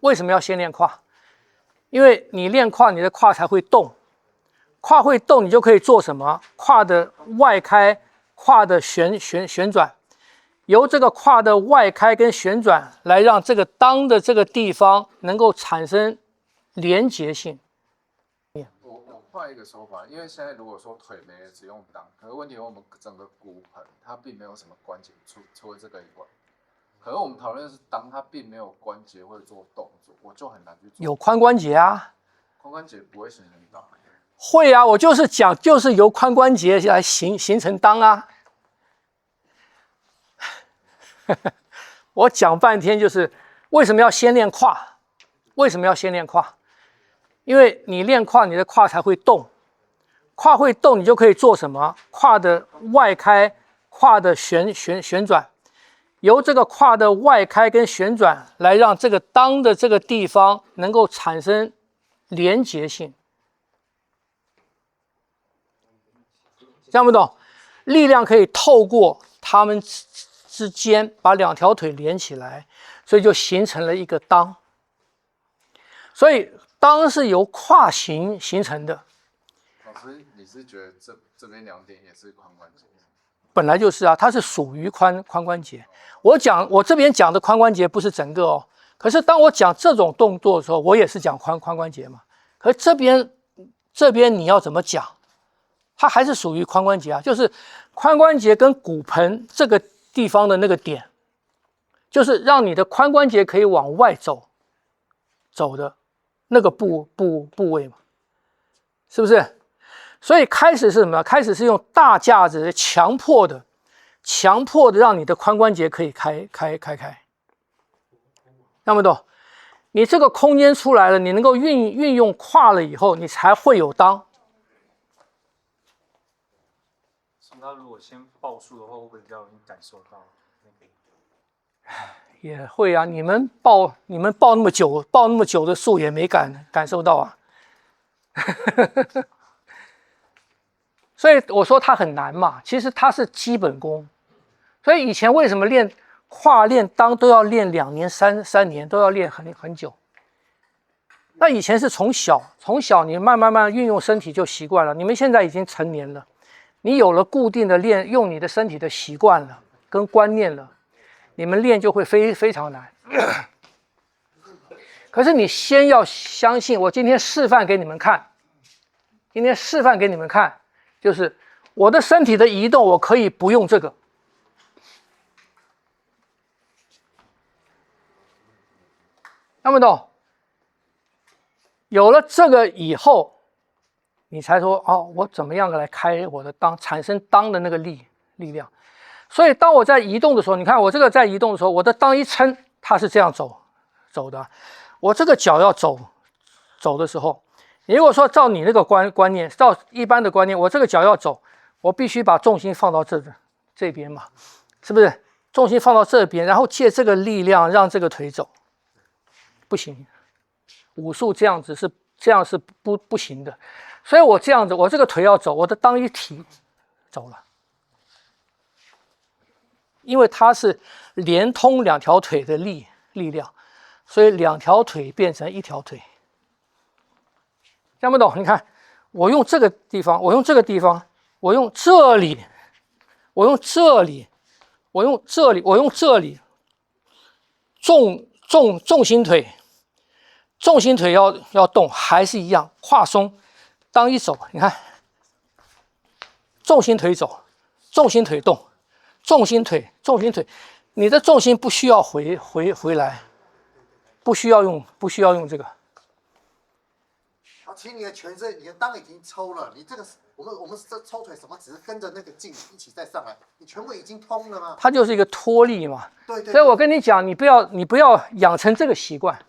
为什么要先练胯？因为你练胯，你的胯才会动，胯会动，你就可以做什么？胯的外开，胯的旋转，由这个胯的外开跟旋转来让这个裆的这个地方能够产生连结性。我换一个说法，因为现在如果说腿没了只用裆，可是问题我们整个骨盆它并没有什么关节，除了这个以外。可是我们讨论的是裆，它并没有关节会做动作，我就很难去做。有髋关节啊，髋关节不会形成裆。会啊，我就是讲，就是由髋关节来形成裆啊。我讲半天就是为什么要先练胯？为什么要先练胯？因为你练胯，你的胯才会动，胯会动，你就可以做什么？胯的外开，胯的旋转。由这个胯的外开跟旋转来让这个裆的这个地方能够产生连结性，这样不懂？力量可以透过它们之间把两条腿连起来，所以就形成了一个裆。所以裆是由胯形成的。老师，你是觉得这边2点也是髋关节？本来就是啊，它是属于髋关节。我这边讲的髋关节不是整个哦，可是当我讲这种动作的时候，我也是讲髋关节嘛。可是这边你要怎么讲？它还是属于髋关节啊，就是髋关节跟骨盆这个地方的那个点，就是让你的髋关节可以往外走的那个部位嘛，是不是？所以开始是什么？开始是用大架子强迫的让你的髋关节可以开，那么懂？你这个空间出来了，你能够运用胯了以后，你才会有裆。那如果先报数的话，会不会比较容易感受到那个？也会啊，你们报那么久的数也没感受到啊。所以我说它很难嘛，其实它是基本功。所以以前为什么练胯练裆都要练2年3年，都要练很久？那以前是从小你慢慢运用身体就习惯了。你们现在已经成年了，你有了固定的用你的身体的习惯了跟观念了，你们练就会非常难。可是你先要相信，我今天示范给你们看，就是我的身体的移动，我可以不用这个。那么懂？有了这个以后，你才说哦，我怎么样来开我的裆，产生裆的那个力量。所以当我在移动的时候，你看我这个在移动的时候，我的裆一撑，它是这样走的。我这个脚要走的时候，你如果说照你那个观念，照一般的观念，我这个脚要走，我必须把重心放到这边嘛，是不是？重心放到这边，然后借这个力量让这个腿走，不行。武术这样是不行的。所以我这样子，我这个腿要走，我的裆一提走了，因为它是连通2条腿的力量，所以2条腿变成1条腿。听不懂？你看，我用这个地方，我用这里，我用这里，重心腿要动，还是一样，胯松，裆一走，你看，重心腿走，重心腿动，重心腿，你的重心不需要回来，不需要用这个。其实你的全身，你的裆已经抽了，你这个我们这抽腿什么，只是跟着那个劲一起再上来，你全部已经通了吗？它就是一个脱力嘛。对。所以我跟你讲，你不要养成这个习惯，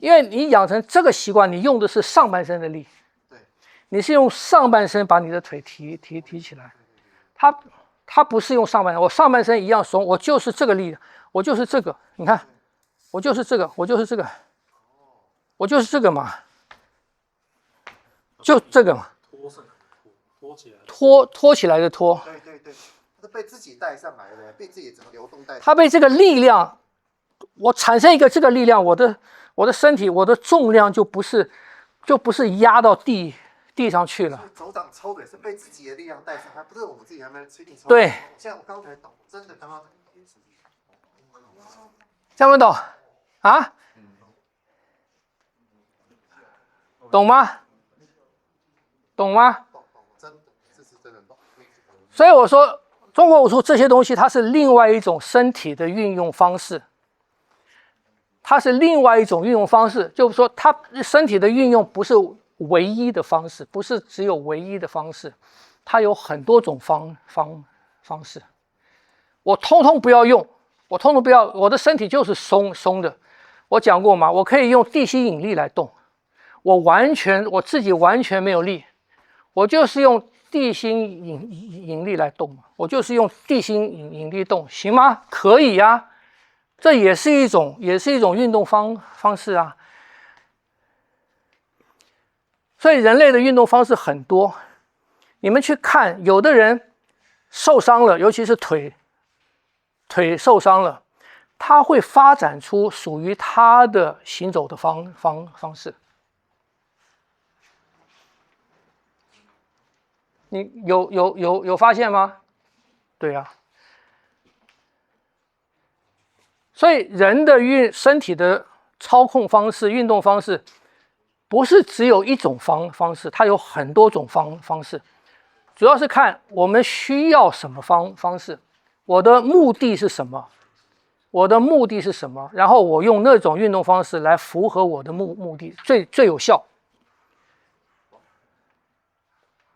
因为你养成这个习惯，你用的是上半身的力，对，你是用上半身把你的腿提起来，它不是用上半身，我上半身一样松，我就是这个力，我就是这个，你看，我就是这个嘛。就这个嘛，拖起来的拖，对，它是被自己带上来的，被自己整个流动带。它被这个力量，我产生一个这个力量，我我的身体我的重量就不是压到地上去了。组长抽的也是被自己的力量带上，还不是我们自己还没催你抽。对，现在我刚才懂，真的刚刚。这样不懂啊？懂吗？懂吗？真的，这是真的懂。所以我说，中国武术这些东西，它是另外一种身体的运用方式。它是另外一种运用方式，就是说，它身体的运用不是唯一的方式，不是只有唯一的方式，它有很多种方式。我通通不要用，我通通不要，我的身体就是松的。我讲过嘛，我可以用地心引力来动，我自己完全没有力，我就是用地心引力来动嘛，我就是用地心引力动，行吗？可以呀。这也是一种运动方式啊。所以人类的运动方式很多，你们去看，有的人受伤了，尤其是腿受伤了，他会发展出属于他的行走的方式。你有发现吗？对呀。所以人的身体的操控方式、运动方式，不是只有一种方式，它有很多种方式。主要是看我们需要什么方式，我的目的是什么，然后我用那种运动方式来符合我的目的，最有效，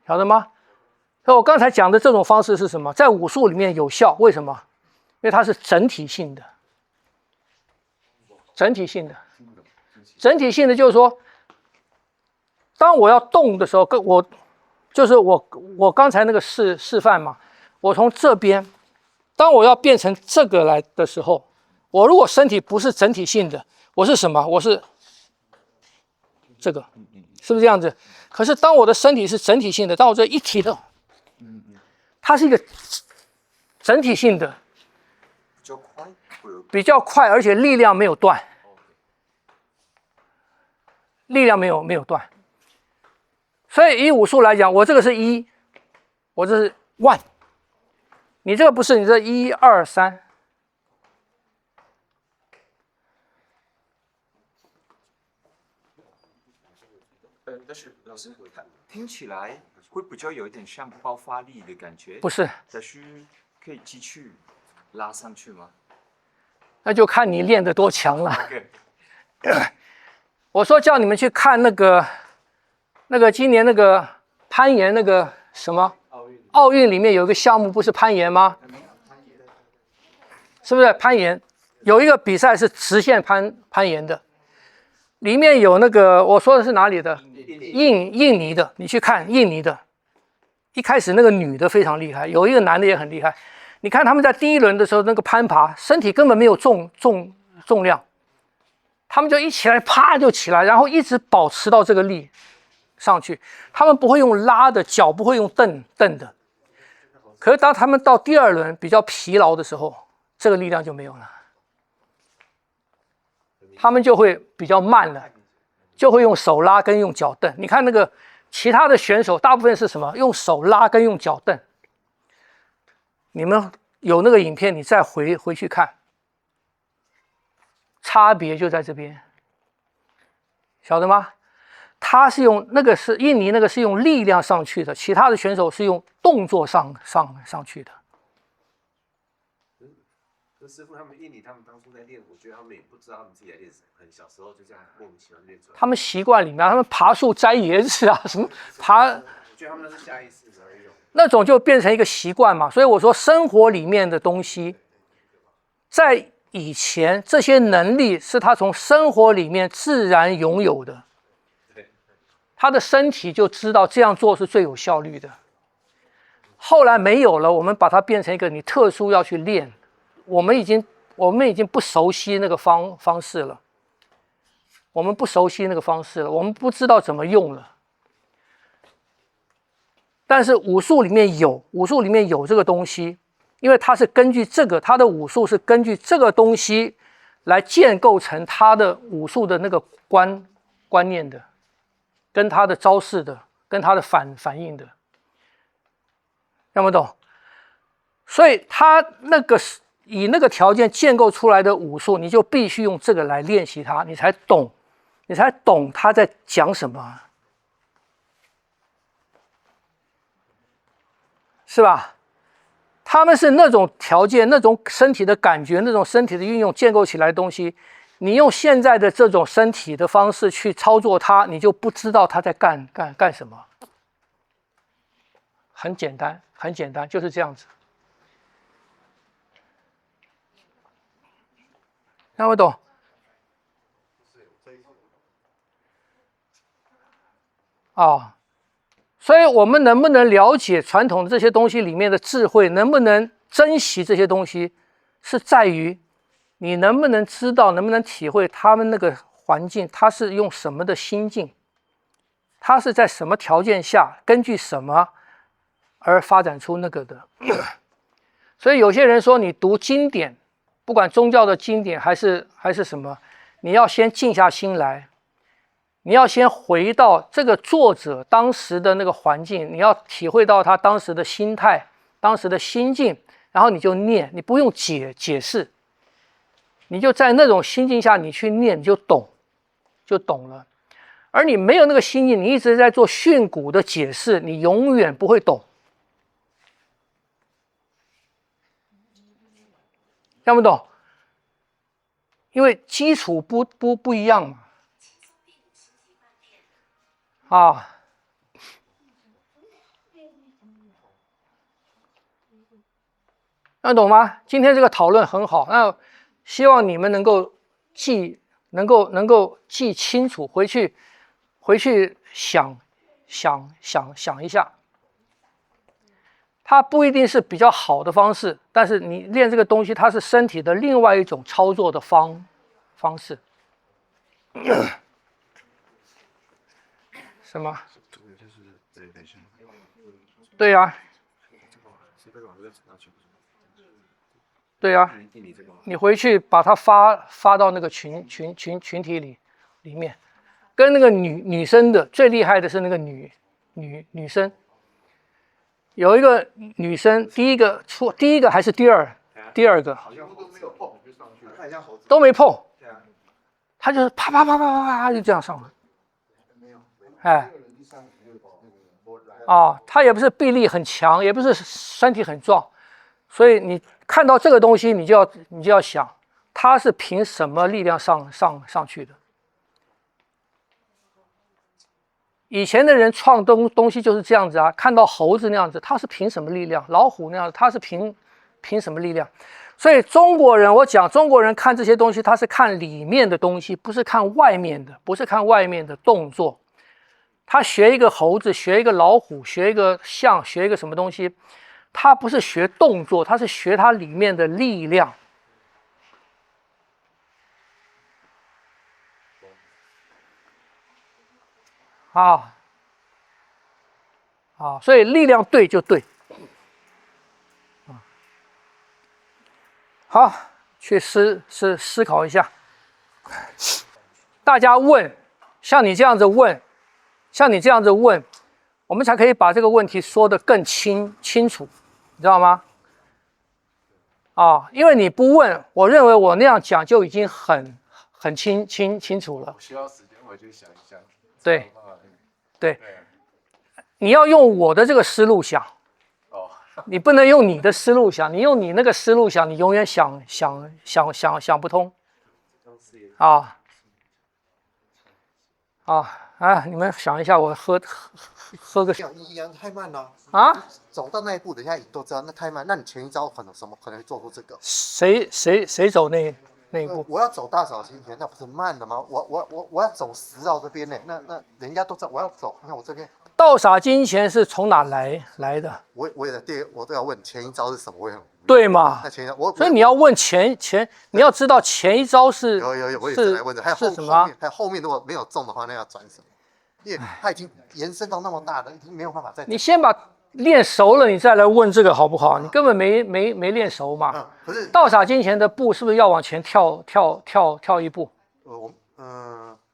晓得吗？所以我刚才讲的这种方式是什么？在武术里面有效，为什么？因为它是整体性的。整体性的就是说，当我要动的时候，我刚才那个示范嘛，我从这边，当我要变成这个来的时候，我如果身体不是整体性的，我是什么？我是这个，是不是这样子？可是当我的身体是整体性的，当我这一提动，它是一个整体性的。比较快，而且力量没有断，所以以武术来讲，我这个是1，我这是 1， 你这个不是，你这1、2、3。但是老师听起来会比较有一点像爆发力的感觉。不是，但是可以继续拉上去吗？那就看你练得多强了。Okay. 我说叫你们去看那个今年那个攀岩那个什么奥运里面有一个项目，不是攀岩吗？是不是攀岩？有一个比赛是直线攀岩的，里面有那个我说的是哪里的？印尼的，你去看印尼的。一开始那个女的非常厉害，有一个男的也很厉害。你看他们在第一轮的时候那个攀爬，身体根本没有重量，他们就一起来啪就起来，然后一直保持到这个力上去。他们不会用拉的，脚不会用蹬的。可是当他们到第2轮比较疲劳的时候，这个力量就没有了，他们就会比较慢了，就会用手拉跟用脚蹬。你看那个其他的选手大部分是什么？用手拉跟用脚蹬。你们有那个影片，你再回去看，差别就在这边，晓得吗？他是用那个是印尼那个是用力量上去的，其他的选手是用动作上去的。师傅他们印尼他们当初在练，我觉得他们也不知道他们自己在练什么，很小时候就这样莫名其妙练出来。他们习惯里面，他们爬树摘椰子啊，什么爬，我觉得他们那是下意识的那种。那种就变成一个习惯嘛。所以我说，生活里面的东西，在以前这些能力是他从生活里面自然拥有的，他的身体就知道这样做是最有效率的。后来没有了，我们把它变成一个你特殊要去练，我们已经不熟悉那个方式了，我们不知道怎么用了。但是武术里面有这个东西，因为它是根据这个，它的武术是根据这个东西来建构成他的武术的那个观念的，跟他的招式的，跟他的反应的，听不懂？所以他那个以那个条件建构出来的武术，你就必须用这个来练习它，你才懂他在讲什么，是吧？他们是那种条件、那种身体的感觉、那种身体的运用建构起来的东西，你用现在的这种身体的方式去操作它，你就不知道他在干什么。很简单，很简单，就是这样子。听不懂？所以我们能不能了解传统的这些东西里面的智慧，能不能珍惜这些东西，是在于你能不能知道，能不能体会他们那个环境，他是用什么的心境，他是在什么条件下，根据什么而发展出那个的。所以有些人说，你读经典，不管宗教的经典还是什么，你要先静下心来。你要先回到这个作者当时的那个环境，你要体会到他当时的心态、当时的心境，然后你就念，你不用解释，你就在那种心境下你去念，你就懂了。而你没有那个心境，你一直在做训诂的解释，你永远不会懂。听不懂？因为基础不一样嘛。那懂吗？今天这个讨论很好，那希望你们能够记清楚，回去想一下。它不一定是比较好的方式，但是你练这个东西，它是身体的另外一种操作的方式。什么？对呀，对呀，你回去把它发到那个群体里面，跟那个女生的最厉害的是那个女生，有一个女生，第一个还是第二个，都没碰，她就是啪啪啪啪啪啪就这样上了。他也不是臂力很强，也不是身体很壮，所以你看到这个东西，你就要想，他是凭什么力量上去的？以前的人创东西就是这样子啊，看到猴子那样子，他是凭什么力量？老虎那样子，他是凭什么力量？所以中国人，我讲中国人看这些东西，他是看里面的东西，不是看外面的，不是看外面的动作。他学一个猴子，学一个老虎，学一个象，学一个什么东西，他不是学动作，他是学它里面的力量。所以力量对就对。好，去思考一下。大家问，像你这样子问，我们才可以把这个问题说得更清楚，你知道吗？因为你不问，我认为我那样讲就已经很清楚了。我需要时间回去想一想。对，你要用我的这个思路想，你不能用你的思路想，你用你那个思路想，你永远想不通。你们想一下，我喝个一样太慢了走到那一步，人家都知道那太慢。那你前一招可能会做出这个？谁走那一步？我要走大扫金钱，那不是慢的吗？我要走10绕这边呢，那人家都知道我要走。你看我这边倒洒金钱是从哪来的？我都要问前一招是什么？我也很对嘛？那前一招所以你要问前，你要知道前一招是有，我也是来问的。还有什么？还有后面如果没有中的话，那要转什么？因为它已经延伸到那么大了，已经没有办法再。你先把练熟了你再来问这个好不好？你根本没练熟嘛。啊，可是倒洒金钱的步是不是要往前跳一步？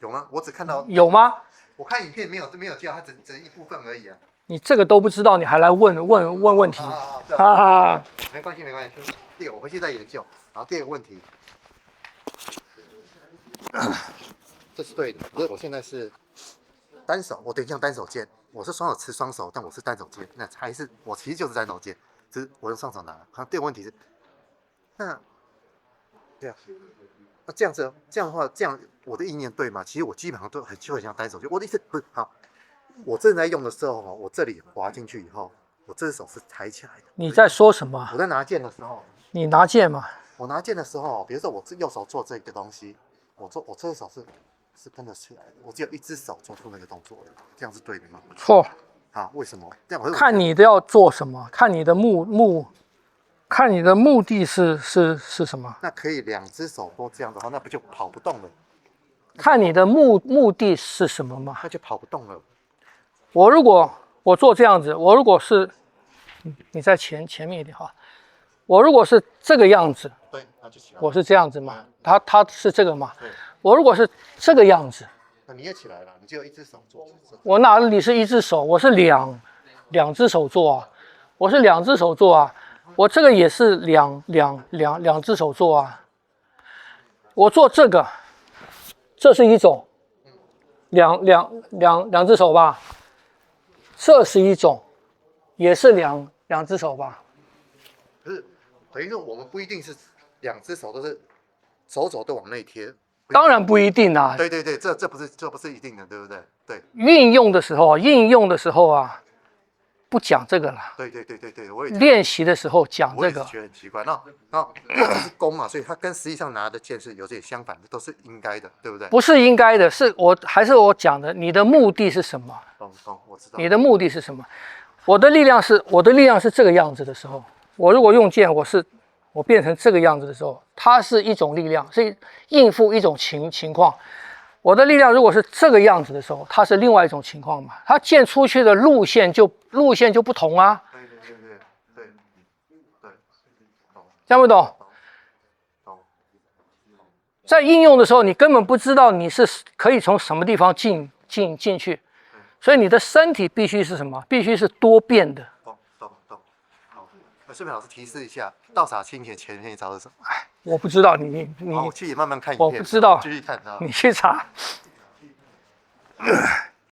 有吗？我只看到有吗？我看影片没有叫，它只一部分而已啊。你这个都不知道，你还来问问题？对啊哈哈，没关系。第二个我回去再研究。然后第二个问题，这是对的。可是我现在是单手，我等一下单手剑，我是双手持双手，但我是单手剑，那还是我其实就是单手剑，只是我用上手拿。好，第二个问题是，那对啊，那这样的话，这样我的意念对吗？其实我基本上就很像单手剑。我的意思不是好，我正在用的时候，我这里滑进去以后，我这只手是抬起来的。你在说什么？我在拿剑的时候，你拿剑嘛？我拿剑的时候，比如说我右手做这个东西，我这只手是跟着起来的，我只有一只手做出那个动作的，这样是对的吗？错。啊，为什么？这样我看你的要做什么，看你的看你的目的是什么？那可以两只手都这样的话，那不就跑不动了？看你的目的是什么嘛？那就跑不动了。如果我做这样子，我如果是你在前面一点哈，我如果是这个样子，对，那就起来了。我是这样子嘛，他是这个嘛对，我如果是这个样子，那你也起来了，你只有一只手做。我哪里是一只手，我是两只手做啊，我是两只手做啊，我这个也是两只手做啊，我做这个，这是一种两只手吧，这是一种，也是两只手吧。可是等于说我们不一定是两只手都是手都往内贴。当然不一定啊，对，这不是一定的，对不对？对，应用的时候啊，不讲这个了。对，我也练习的时候讲这个，我也是觉得很奇怪。那因为这是弓嘛，所以它跟实际上拿的剑是有点相反的，都是应该的，对不对？不是应该的，还是我讲的，你的目的是什么？懂，我知道。你的目的是什么？我的力量是这个样子的时候，我如果用剑，我变成这个样子的时候，它是一种力量，是应付一种情况。我的力量如果是这个样子的时候，它是另外一种情况嘛，它剑出去的路线就不同啊。对，听不懂？懂。在应用的时候，你根本不知道你是可以从什么地方进去，所以你的身体必须是什么？必须是多变的。懂。好，顺便老师提示一下，倒洒金钱前面一招是什么？我不知道你好，我去也慢慢看影片。我不知道继续看啊。你去查。